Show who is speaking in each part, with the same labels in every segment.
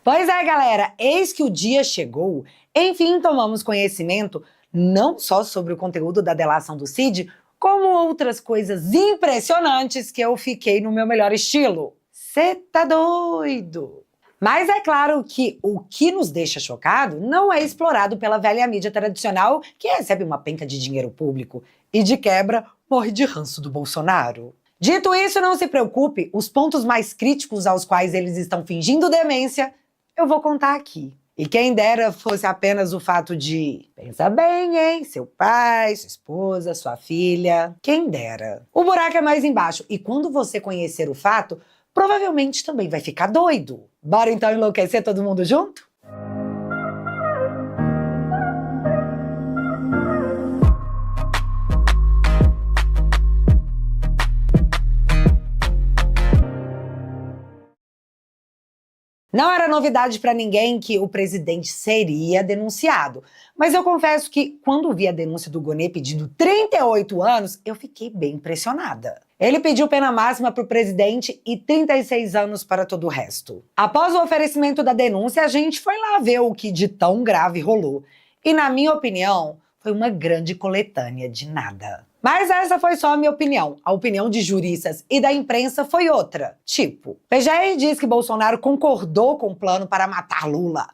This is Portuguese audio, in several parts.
Speaker 1: Pois é, galera, eis que o dia chegou. Enfim, tomamos conhecimento não só sobre o conteúdo da delação do Cid, como outras coisas impressionantes que eu fiquei no meu melhor estilo. Cê tá doido? Mas é claro que o que nos deixa chocado não é explorado pela velha mídia tradicional que recebe uma penca de dinheiro público e, de quebra, morre de ranço do Bolsonaro. Dito isso, não se preocupe, os pontos mais críticos aos quais eles estão fingindo demência, eu vou contar aqui. E quem dera fosse apenas o fato de... Pensa bem, hein? Seu pai, sua esposa, sua filha... Quem dera. O buraco é mais embaixo. E quando você conhecer o fato, provavelmente também vai ficar doido. Bora então enlouquecer todo mundo junto? Não era novidade para ninguém que o presidente seria denunciado. Mas eu confesso que, quando vi a denúncia do Gonê pedindo 38 anos, eu fiquei bem impressionada. Ele pediu pena máxima para o presidente e 36 anos para todo o resto. Após o oferecimento da denúncia, a gente foi lá ver o que de tão grave rolou. E, na minha opinião, foi uma grande coletânea de nada. Mas essa foi só a minha opinião. A opinião de juristas e da imprensa foi outra. Tipo, PGR diz que Bolsonaro concordou com o plano para matar Lula,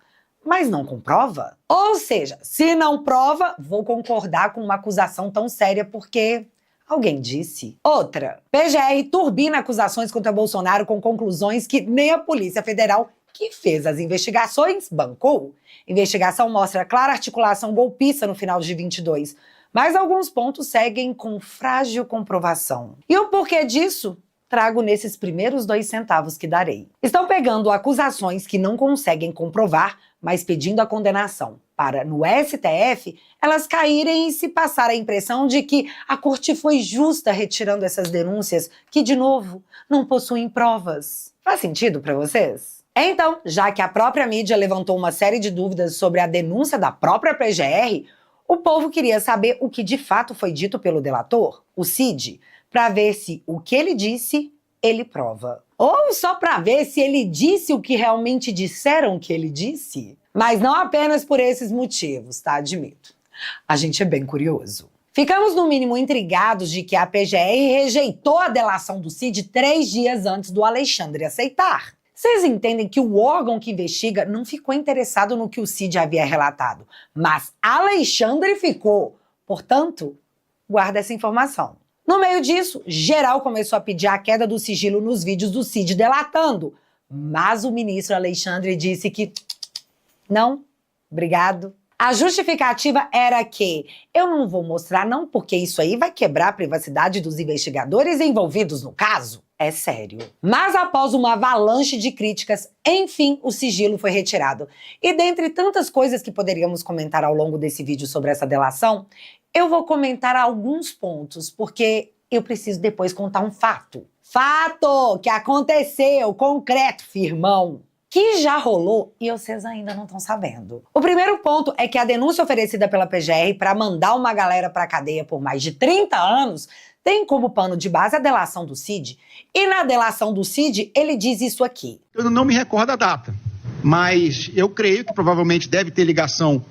Speaker 1: mas não comprova? Ou seja, se não prova, vou concordar com uma acusação tão séria porque... alguém disse. Outra, PGR turbina acusações contra Bolsonaro com conclusões que nem a Polícia Federal, que fez as investigações, bancou. Investigação mostra clara articulação golpista no final de 22, mas alguns pontos seguem com frágil comprovação. E o porquê disso? Trago nesses primeiros 2 centavos que darei. Estão pegando acusações que não conseguem comprovar, mas pedindo a condenação para, no STF, elas caírem e se passar a impressão de que a corte foi justa retirando essas denúncias que, de novo, não possuem provas. Faz sentido para vocês? Então, já que a própria mídia levantou uma série de dúvidas sobre a denúncia da própria PGR, o povo queria saber o que de fato foi dito pelo delator, o Cid, para ver se o que ele disse, ele prova. Ou só para ver se ele disse o que realmente disseram que ele disse. Mas não apenas por esses motivos, tá? Admito. A gente é bem curioso. Ficamos no mínimo intrigados de que a PGR rejeitou a delação do Cid 3 dias antes do Alexandre aceitar. Vocês entendem que o órgão que investiga não ficou interessado no que o Cid havia relatado, mas Alexandre ficou. Portanto, guarda essa informação. No meio disso, geral começou a pedir a queda do sigilo nos vídeos do Cid delatando, mas o ministro Alexandre disse que não, obrigado. A justificativa era que eu não vou mostrar não porque isso aí vai quebrar a privacidade dos investigadores envolvidos no caso. É sério. Mas após uma avalanche de críticas, enfim, o sigilo foi retirado. E dentre tantas coisas que poderíamos comentar ao longo desse vídeo sobre essa delação, eu vou comentar alguns pontos, porque eu preciso depois contar um fato. Fato que aconteceu, concreto, firmão, que já rolou e vocês ainda não estão sabendo. O primeiro ponto é que a denúncia oferecida pela PGR para mandar uma galera para a cadeia por mais de 30 anos tem como pano de base a delação do Cid. E na delação do Cid, ele diz isso aqui.
Speaker 2: Eu não me recordo a data, mas eu creio que provavelmente deve ter ligação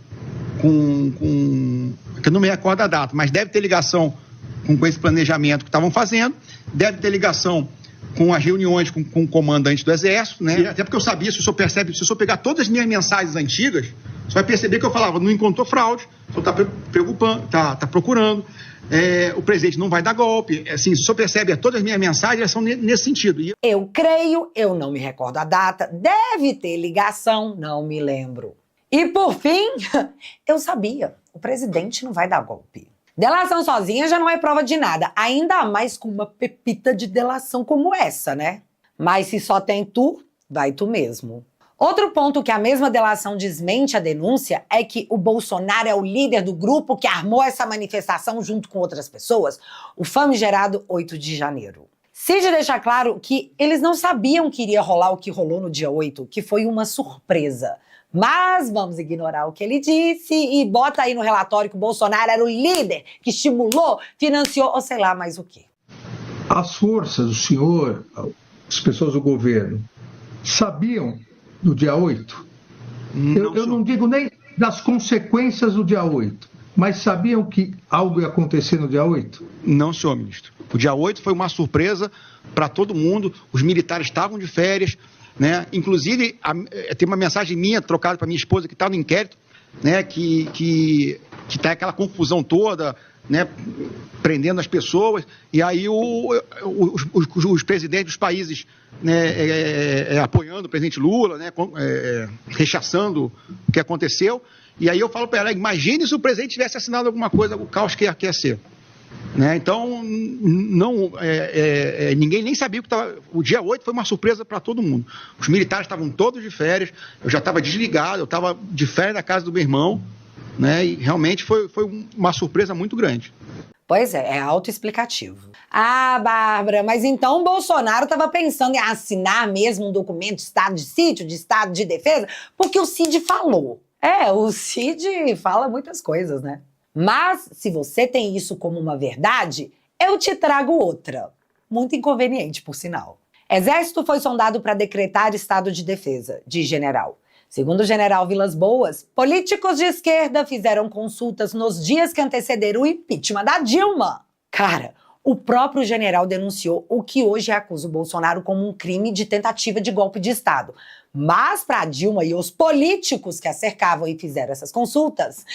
Speaker 2: eu não me recordo a data, mas deve ter ligação com esse planejamento que estavam fazendo, deve ter ligação com as reuniões com o comandante do Exército, né? E até porque eu sabia, se o senhor percebe, se o senhor pegar todas as minhas mensagens antigas, você vai perceber que eu falava, não encontrou fraude, o senhor está preocupando, tá procurando, o presidente não vai dar golpe. Assim, se o senhor percebe, todas as minhas mensagens elas são nesse sentido.
Speaker 1: Eu creio, eu não me recordo a data, deve ter ligação, não me lembro. E por fim, eu sabia, o presidente não vai dar golpe. Delação sozinha já não é prova de nada, ainda mais com uma pepita de delação como essa, né? Mas se só tem tu, vai tu mesmo. Outro ponto que a mesma delação desmente a denúncia é que o Bolsonaro é o líder do grupo que armou essa manifestação junto com outras pessoas, o famigerado 8 de janeiro. Cid deixa claro que eles não sabiam que iria rolar o que rolou no dia 8, que foi uma surpresa. Mas vamos ignorar o que ele disse e bota aí no relatório que o Bolsonaro era o líder que estimulou, financiou ou sei lá mais o quê.
Speaker 3: As forças, o senhor, as pessoas do governo, sabiam do dia 8? Eu não digo nem das consequências do dia 8, mas sabiam que algo ia acontecer no dia 8?
Speaker 2: Não, senhor ministro. O dia 8 foi uma surpresa para todo mundo, os militares estavam de férias, né? Inclusive, tem uma mensagem minha trocada para minha esposa que está no inquérito, né? Que tá aquela confusão toda, né? Prendendo as pessoas, e aí os presidentes dos países, né? Apoiando o presidente Lula, né? Rechaçando o que aconteceu, e aí eu falo para ela, imagine se o presidente tivesse assinado alguma coisa, o caos que ia ser. Né? Então, ninguém nem sabia o que estava. O dia 8 foi uma surpresa para todo mundo. Os militares estavam todos de férias, eu já estava desligado, eu estava de férias na casa do meu irmão, né? E realmente foi uma surpresa muito grande.
Speaker 1: Pois é autoexplicativo. Ah, Bárbara, mas então o Bolsonaro estava pensando em assinar mesmo um documento de estado de sítio, de estado de defesa, porque o Cid falou. O Cid fala muitas coisas, né? Mas, se você tem isso como uma verdade, eu te trago outra. Muito inconveniente, por sinal. Exército foi sondado para decretar estado de defesa, diz general. Segundo o general Vilas Boas, políticos de esquerda fizeram consultas nos dias que antecederam o impeachment da Dilma. Cara, o próprio general denunciou o que hoje acusa o Bolsonaro como um crime de tentativa de golpe de Estado. Mas, para Dilma e os políticos que a cercavam e fizeram essas consultas,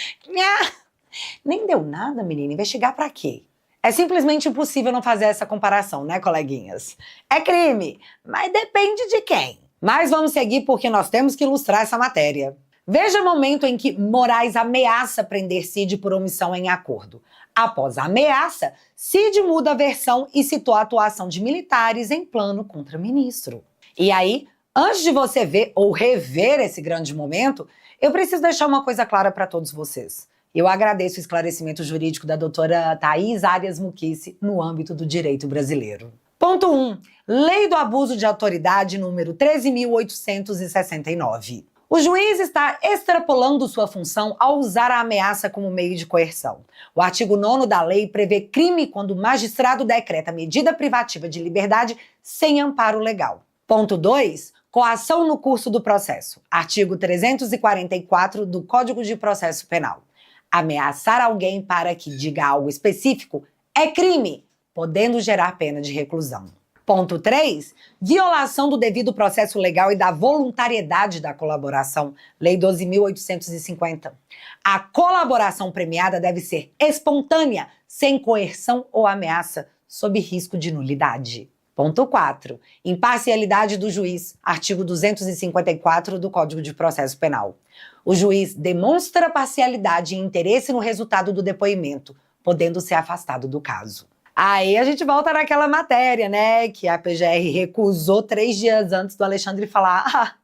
Speaker 1: nem deu nada, menina. Investigar pra quê? É simplesmente impossível não fazer essa comparação, né, coleguinhas? É crime, mas depende de quem. Mas vamos seguir porque nós temos que ilustrar essa matéria. Veja o momento em que Moraes ameaça prender Cid por omissão em acordo. Após a ameaça, Cid muda a versão e citou a atuação de militares em plano contra ministro. E aí, antes de você ver ou rever esse grande momento, eu preciso deixar uma coisa clara para todos vocês. Eu agradeço o esclarecimento jurídico da doutora Thaís Arias Muquice no âmbito do direito brasileiro. Ponto 1. Lei do Abuso de Autoridade número 13.869. O juiz está extrapolando sua função ao usar a ameaça como meio de coerção. O artigo 9º da lei prevê crime quando o magistrado decreta medida privativa de liberdade sem amparo legal. Ponto 2. Coação no curso do processo. Artigo 344 do Código de Processo Penal. Ameaçar alguém para que diga algo específico é crime, podendo gerar pena de reclusão. Ponto 3. Violação do devido processo legal e da voluntariedade da colaboração. Lei 12.850. A colaboração premiada deve ser espontânea, sem coerção ou ameaça, sob risco de nulidade. Ponto 4. Imparcialidade do juiz. Artigo 254 do Código de Processo Penal. O juiz demonstra parcialidade e interesse no resultado do depoimento, podendo ser afastado do caso. Aí a gente volta naquela matéria, né, que a PGR recusou 3 dias antes do Alexandre falar,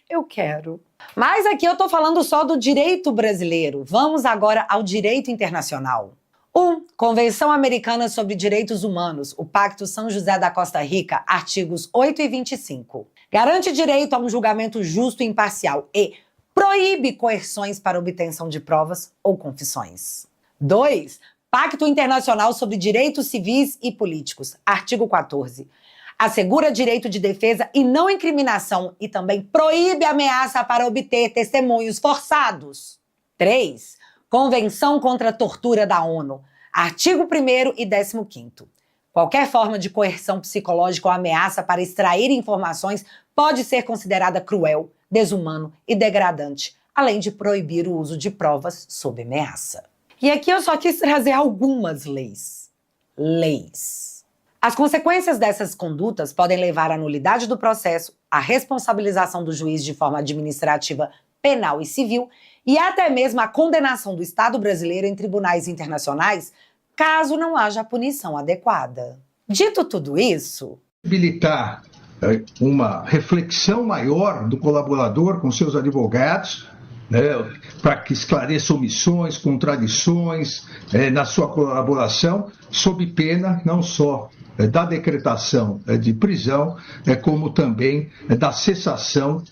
Speaker 1: eu quero. Mas aqui eu tô falando só do direito brasileiro. Vamos agora ao direito internacional. 1. Convenção Americana sobre Direitos Humanos, o Pacto São José da Costa Rica, artigos 8 e 25. Garante direito a um julgamento justo e imparcial e proíbe coerções para obtenção de provas ou confissões. 2. Pacto Internacional sobre Direitos Civis e Políticos, artigo 14. Assegura direito de defesa e não incriminação e também proíbe ameaça para obter testemunhos forçados. 3. Convenção contra a Tortura da ONU, artigo 1º e 15º. Qualquer forma de coerção psicológica ou ameaça para extrair informações pode ser considerada cruel, desumano e degradante, além de proibir o uso de provas sob ameaça. E aqui eu só quis trazer algumas leis. As consequências dessas condutas podem levar à nulidade do processo, à responsabilização do juiz de forma administrativa, penal e civil, e até mesmo à condenação do Estado brasileiro em tribunais internacionais, caso não haja punição adequada. Dito tudo isso,
Speaker 3: habilitar uma reflexão maior do colaborador com seus advogados, para que esclareça omissões, contradições na sua colaboração, sob pena não só da decretação de prisão, como também da cessação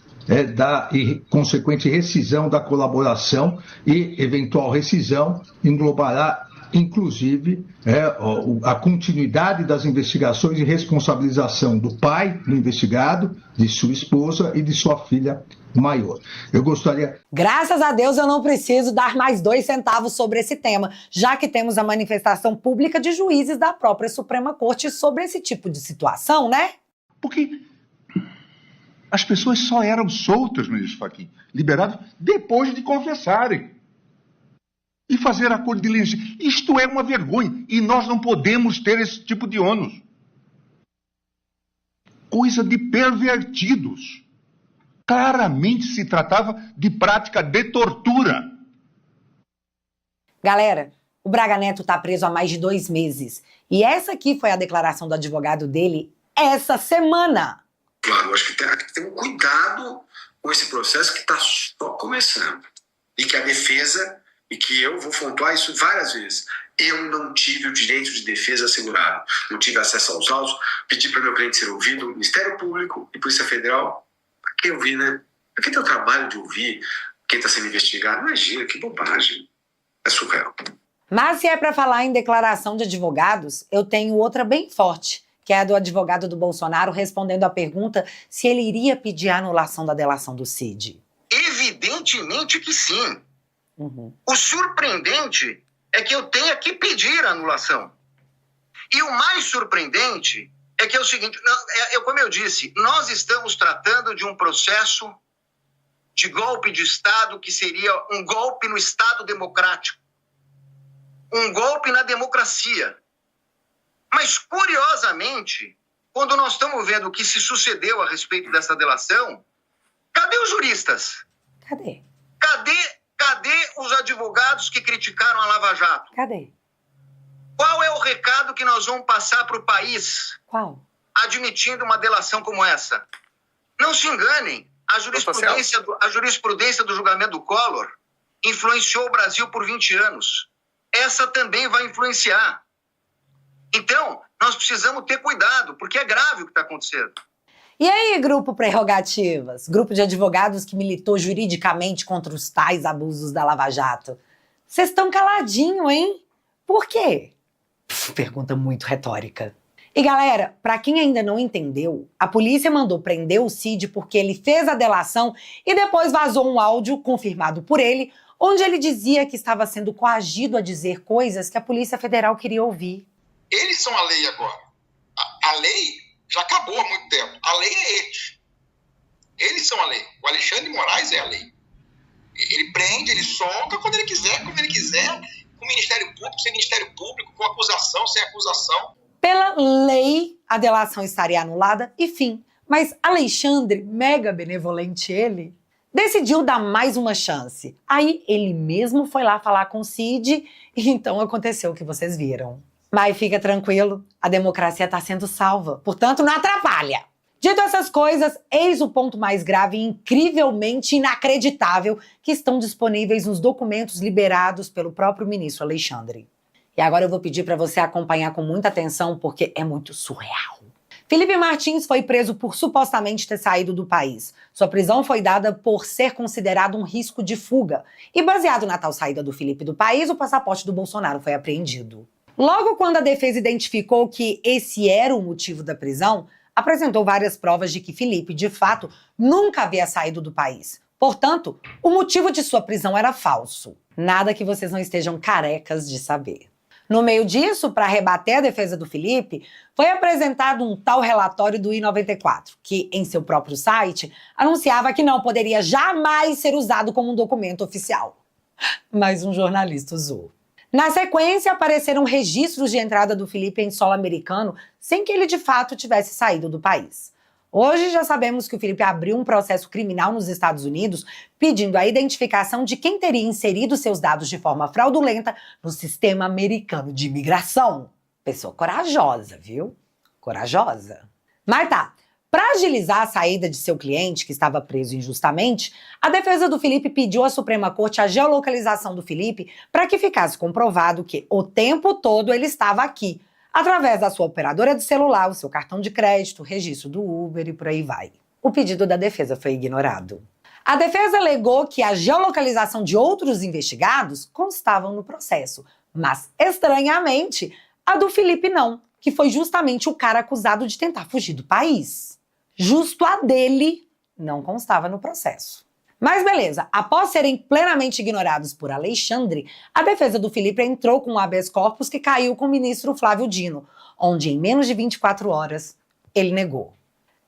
Speaker 3: da consequente rescisão da colaboração, e eventual rescisão englobará inclusive a continuidade das investigações e responsabilização do pai do investigado, de sua esposa e de sua filha maior. Eu gostaria...
Speaker 1: Graças a Deus eu não preciso dar mais 2 centavos sobre esse tema, já que temos a manifestação pública de juízes da própria Suprema Corte sobre esse tipo de situação, né?
Speaker 4: Porque as pessoas só eram soltas, ministro Fachin, liberadas depois de confessarem e fazer acordo de leniência. Isto é uma vergonha e nós não podemos ter esse tipo de ônus. Coisa de pervertidos. Claramente se tratava de prática de tortura.
Speaker 1: Galera, o Braga Neto tá preso há mais de 2 meses. E essa aqui foi a declaração do advogado dele essa semana.
Speaker 5: Claro, acho que tem que ter um cuidado com esse processo que está só começando. E que a defesa, e que eu vou pontuar isso várias vezes, eu não tive o direito de defesa assegurado. Não tive acesso aos autos, pedi para meu cliente ser ouvido, Ministério Público e Polícia Federal. Quem ouvir, né? Quem tem o trabalho de ouvir quem está sendo investigado, imagina, que bobagem. É surreal.
Speaker 1: Mas se é para falar em declaração de advogados, eu tenho outra bem forte, que é a do advogado do Bolsonaro respondendo à pergunta se ele iria pedir a anulação da delação do Cid.
Speaker 6: Evidentemente que sim. O surpreendente é que eu tenha que pedir a anulação. E o mais surpreendente é que é o seguinte, como eu disse, nós estamos tratando de um processo de golpe de Estado que seria um golpe no Estado democrático. Um golpe na democracia. Mas, curiosamente, quando nós estamos vendo o que se sucedeu a respeito dessa delação, cadê os juristas?
Speaker 1: Cadê?
Speaker 6: Cadê os advogados que criticaram a Lava Jato?
Speaker 1: Cadê?
Speaker 6: Qual é o recado que nós vamos passar para o país?
Speaker 1: Qual?
Speaker 6: Admitindo uma delação como essa? Não se enganem, a jurisprudência do julgamento do Collor influenciou o Brasil por 20 anos. Essa também vai influenciar. Então, nós precisamos ter cuidado, porque é grave o que está acontecendo.
Speaker 1: E aí, grupo Prerrogativas? Grupo de advogados que militou juridicamente contra os tais abusos da Lava Jato. Vocês estão caladinho, hein? Por quê? Pergunta muito retórica. E galera, pra quem ainda não entendeu, a polícia mandou prender o Cid porque ele fez a delação e depois vazou um áudio, confirmado por ele, onde ele dizia que estava sendo coagido a dizer coisas que a Polícia Federal queria ouvir.
Speaker 7: Eles são a lei agora. A lei já acabou há muito tempo. A lei é eles. Eles são a lei. O Alexandre de Moraes é a lei. Ele prende, ele solta quando ele quiser, como ele quiser, com o Ministério Público, sem Ministério Público, com acusação, sem acusação.
Speaker 1: Pela lei, a delação estaria anulada e fim. Mas Alexandre, mega benevolente ele, decidiu dar mais uma chance. Aí ele mesmo foi lá falar com o Cid e então aconteceu o que vocês viram. Mas fica tranquilo, a democracia está sendo salva, portanto não atrapalha. Dito essas coisas, eis o ponto mais grave e incrivelmente inacreditável que estão disponíveis nos documentos liberados pelo próprio ministro Alexandre. E agora eu vou pedir para você acompanhar com muita atenção porque é muito surreal. Felipe Martins foi preso por supostamente ter saído do país. Sua prisão foi dada por ser considerado um risco de fuga. E baseado na tal saída do Felipe do país, o passaporte do Bolsonaro foi apreendido. Logo quando a defesa identificou que esse era o motivo da prisão, apresentou várias provas de que Felipe, de fato, nunca havia saído do país. Portanto, o motivo de sua prisão era falso. Nada que vocês não estejam carecas de saber. No meio disso, para rebater a defesa do Felipe, foi apresentado um tal relatório do I-94, que, em seu próprio site, anunciava que não poderia jamais ser usado como um documento oficial. Mas um jornalista usou. Na sequência, apareceram registros de entrada do Felipe em solo americano sem que ele de fato tivesse saído do país. Hoje já sabemos que o Felipe abriu um processo criminal nos Estados Unidos pedindo a identificação de quem teria inserido seus dados de forma fraudulenta no sistema americano de imigração. Pessoa corajosa, viu? Corajosa. Mas tá. Para agilizar a saída de seu cliente, que estava preso injustamente, a defesa do Felipe pediu à Suprema Corte a geolocalização do Felipe para que ficasse comprovado que o tempo todo ele estava aqui, através da sua operadora de celular, o seu cartão de crédito, o registro do Uber e por aí vai. O pedido da defesa foi ignorado. A defesa alegou que a geolocalização de outros investigados constavam no processo, Mas, estranhamente, a do Felipe não, que foi justamente o cara acusado de tentar fugir do país. Justo a dele não constava no processo. Mas beleza, após serem plenamente ignorados por Alexandre, a defesa do Felipe entrou com um habeas corpus que caiu com o ministro Flávio Dino, onde em menos de 24 horas ele negou.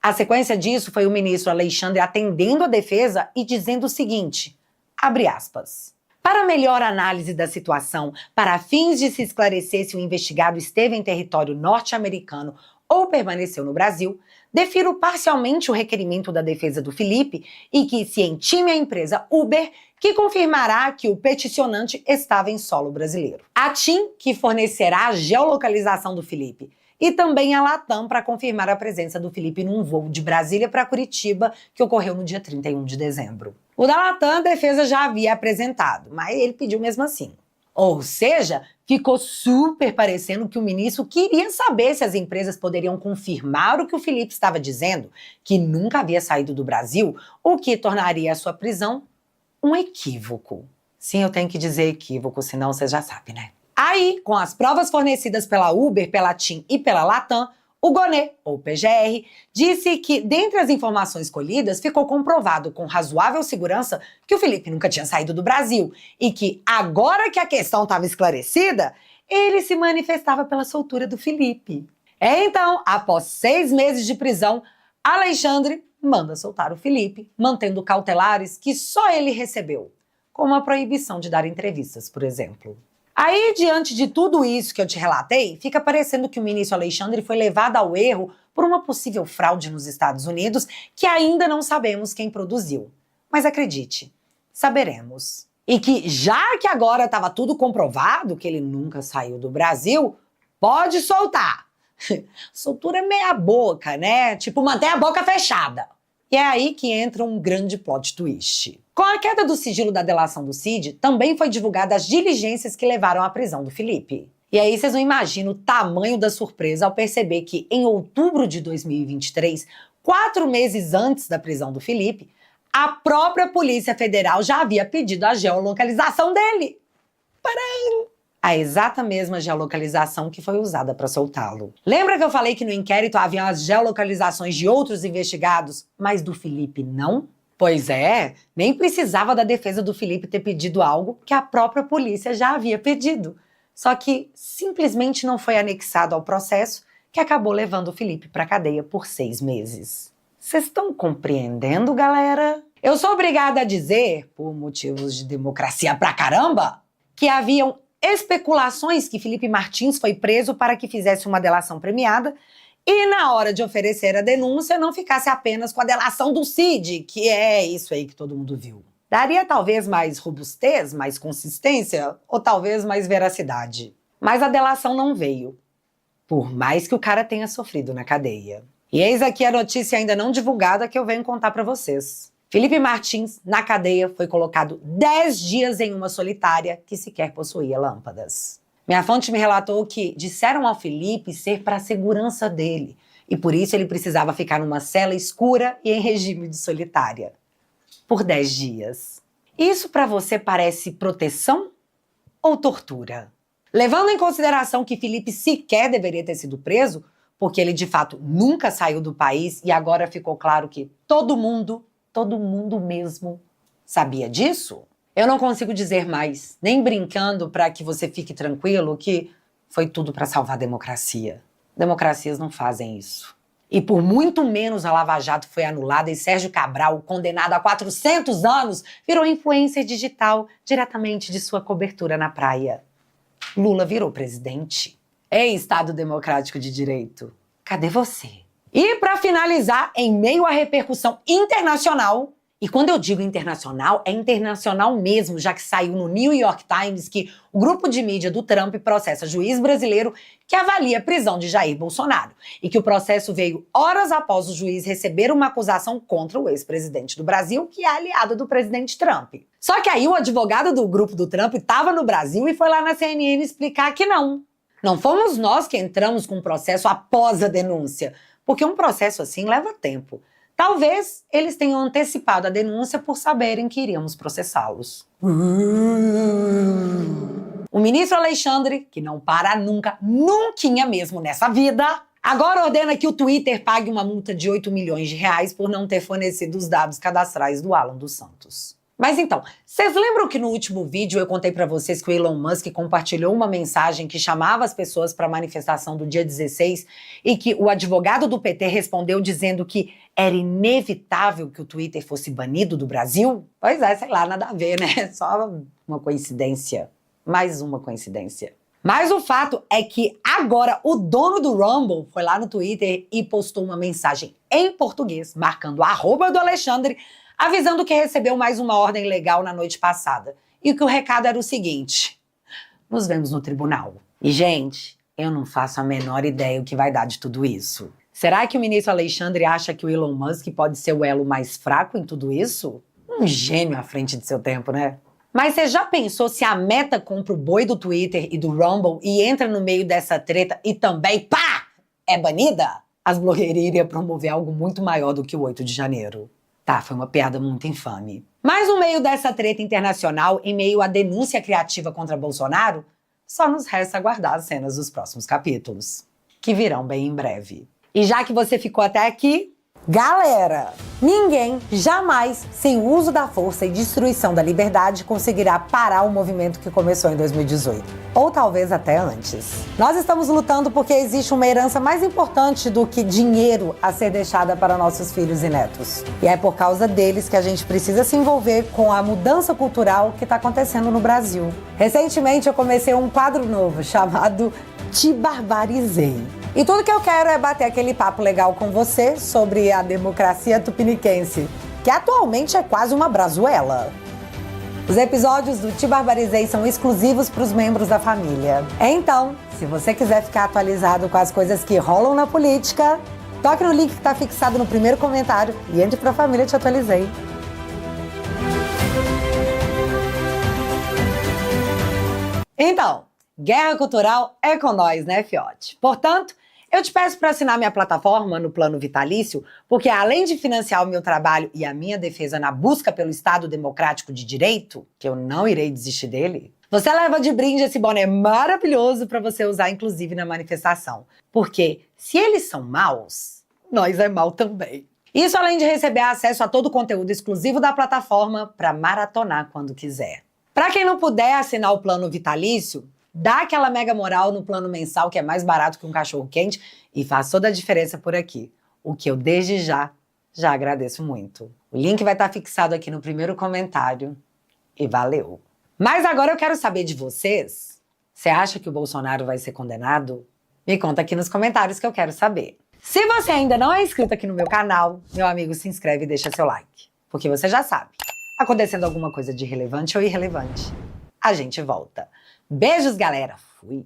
Speaker 1: A sequência disso foi o ministro Alexandre atendendo a defesa e dizendo o seguinte, abre aspas, para melhor análise da situação, para fins de se esclarecer se o investigado esteve em território norte-americano ou permaneceu no Brasil, defiro parcialmente o requerimento da defesa do Felipe e que se intime a empresa Uber, que confirmará que o peticionante estava em solo brasileiro. A TIM, que fornecerá a geolocalização do Felipe, e também a Latam para confirmar a presença do Felipe num voo de Brasília para Curitiba, que ocorreu no dia 31 de dezembro. O da Latam a defesa já havia apresentado, mas ele pediu mesmo assim. Ou seja, ficou super parecendo que o ministro queria saber se as empresas poderiam confirmar o que o Felipe estava dizendo, que nunca havia saído do Brasil, o que tornaria a sua prisão um equívoco. Sim, eu tenho que dizer equívoco, senão você já sabe, né? Aí, com as provas fornecidas pela Uber, pela TIM e pela Latam, o GONE, ou PGR, disse que, dentre as informações colhidas, ficou comprovado com razoável segurança que o Felipe nunca tinha saído do Brasil e que, agora que a questão estava esclarecida, ele se manifestava pela soltura do Felipe. Então, após 6 meses de prisão, Alexandre manda soltar o Felipe, mantendo cautelares que só ele recebeu, como a proibição de dar entrevistas, por exemplo. Aí, diante de tudo isso que eu te relatei, fica parecendo que o ministro Alexandre foi levado ao erro por uma possível fraude nos Estados Unidos que ainda não sabemos quem produziu. Mas acredite, saberemos. E que, já que agora estava tudo comprovado, que ele nunca saiu do Brasil, pode soltar. Soltura meia boca, né? Tipo, mantém a boca fechada. E é aí que entra um grande plot twist. Com a queda do sigilo da delação do Cid, também foi divulgada as diligências que levaram à prisão do Felipe. E aí vocês não imaginam o tamanho da surpresa ao perceber que, em outubro de 2023, 4 meses antes da prisão do Felipe, a própria Polícia Federal já havia pedido a geolocalização dele. A exata mesma geolocalização que foi usada para soltá-lo. Lembra que eu falei que no inquérito haviam as geolocalizações de outros investigados, mas do Felipe não? Pois é, nem precisava da defesa do Felipe ter pedido algo que a própria polícia já havia pedido. Só que simplesmente não foi anexado ao processo, que acabou levando o Felipe para a cadeia por 6 meses. Vocês estão compreendendo, galera? Eu sou obrigada a dizer, por motivos de democracia pra caramba, que haviam especulações que Felipe Martins foi preso para que fizesse uma delação premiada e, na hora de oferecer a denúncia, não ficasse apenas com a delação do Cid, que é isso aí que todo mundo viu. Daria talvez mais robustez, mais consistência ou talvez mais veracidade. Mas a delação não veio, por mais que o cara tenha sofrido na cadeia. E eis aqui a notícia ainda não divulgada que eu venho contar pra vocês. Felipe Martins, na cadeia, foi colocado 10 dias em uma solitária que sequer possuía lâmpadas. Minha fonte me relatou que disseram ao Felipe ser para a segurança dele, e por isso ele precisava ficar numa cela escura e em regime de solitária. Por 10 dias. Isso para você parece proteção ou tortura? Levando em consideração que Felipe sequer deveria ter sido preso, porque ele de fato nunca saiu do país e agora ficou claro que todo mundo mesmo sabia disso? Eu não consigo dizer mais, nem brincando para que você fique tranquilo, que foi tudo para salvar a democracia. Democracias não fazem isso. E por muito menos a Lava Jato foi anulada e Sérgio Cabral, condenado a 400 anos, virou influencer digital diretamente de sua cobertura na praia. Lula virou presidente. Ei, Estado Democrático de Direito, cadê você? E para finalizar, em meio à repercussão internacional, e quando eu digo internacional, é internacional mesmo, já que saiu no New York Times que o grupo de mídia do Trump processa juiz brasileiro que avalia a prisão de Jair Bolsonaro, e que o processo veio horas após o juiz receber uma acusação contra o ex-presidente do Brasil, que é aliado do presidente Trump. Só que aí o advogado do grupo do Trump estava no Brasil e foi lá na CNN explicar que não. Não fomos nós que entramos com o processo após a denúncia, porque um processo assim leva tempo. Talvez eles tenham antecipado a denúncia por saberem que iríamos processá-los. o ministro Alexandre, que não para nunca, nunquinha mesmo nessa vida, agora ordena que o Twitter pague uma multa de 8 milhões de reais por não ter fornecido os dados cadastrais do Alan dos Santos. Mas então, vocês lembram que no último vídeo eu contei pra vocês que o Elon Musk compartilhou uma mensagem que chamava as pessoas pra manifestação do dia 16 e que o advogado do PT respondeu dizendo que era inevitável que o Twitter fosse banido do Brasil? Pois é, sei lá, nada a ver, né? Só uma coincidência. Mais uma coincidência. Mas o fato é que agora o dono do Rumble foi lá no Twitter e postou uma mensagem em português, marcando @ do Alexandre, avisando que recebeu mais uma ordem legal na noite passada. E que o recado era o seguinte: nos vemos no tribunal. E, gente, eu não faço a menor ideia o que vai dar de tudo isso. Será que o ministro Alexandre acha que o Elon Musk pode ser o elo mais fraco em tudo isso? Um gênio à frente de seu tempo, né? Mas você já pensou se a Meta compra o boi do Twitter e do Rumble e entra no meio dessa treta e também, pá, é banida? As blogueiras iriam promover algo muito maior do que o 8 de janeiro. Tá, foi uma piada muito infame. Mas no meio dessa treta internacional, em meio à denúncia criativa contra Bolsonaro, só nos resta aguardar as cenas dos próximos capítulos, que virão bem em breve. E já que você ficou até aqui, galera, ninguém jamais, sem o uso da força e destruição da liberdade, conseguirá parar o movimento que começou em 2018. Ou talvez até antes. Nós estamos lutando porque existe uma herança mais importante do que dinheiro a ser deixada para nossos filhos e netos. E é por causa deles que a gente precisa se envolver com a mudança cultural que está acontecendo no Brasil. Recentemente eu comecei um quadro novo chamado Te Barbarizei. E tudo que eu quero é bater aquele papo legal com você sobre a democracia tupiniquense, que atualmente é quase uma brazuela. Os episódios do Te Barbarizei são exclusivos para os membros da família. Então, se você quiser ficar atualizado com as coisas que rolam na política, toque no link que está fixado no primeiro comentário e entre para a família Te Atualizei. Então, guerra cultural é com nós, né, fiote? Portanto, eu te peço para assinar minha plataforma no Plano Vitalício, porque além de financiar o meu trabalho e a minha defesa na busca pelo Estado Democrático de Direito, que eu não irei desistir dele, você leva de brinde esse boné maravilhoso para você usar, inclusive, na manifestação. Porque se eles são maus, nós é mal também. Isso além de receber acesso a todo o conteúdo exclusivo da plataforma para maratonar quando quiser. Para quem não puder assinar o Plano Vitalício, dá aquela mega moral no plano mensal, que é mais barato que um cachorro quente e faz toda a diferença por aqui. O que eu desde já agradeço muito. O link vai estar fixado aqui no primeiro comentário. E valeu! Mas agora eu quero saber de vocês. Você acha que o Bolsonaro vai ser condenado? Me conta aqui nos comentários que eu quero saber. Se você ainda não é inscrito aqui no meu canal, meu amigo, se inscreve e deixa seu like. Porque você já sabe, acontecendo alguma coisa de relevante ou irrelevante, a gente volta. Beijos, galera! Fui!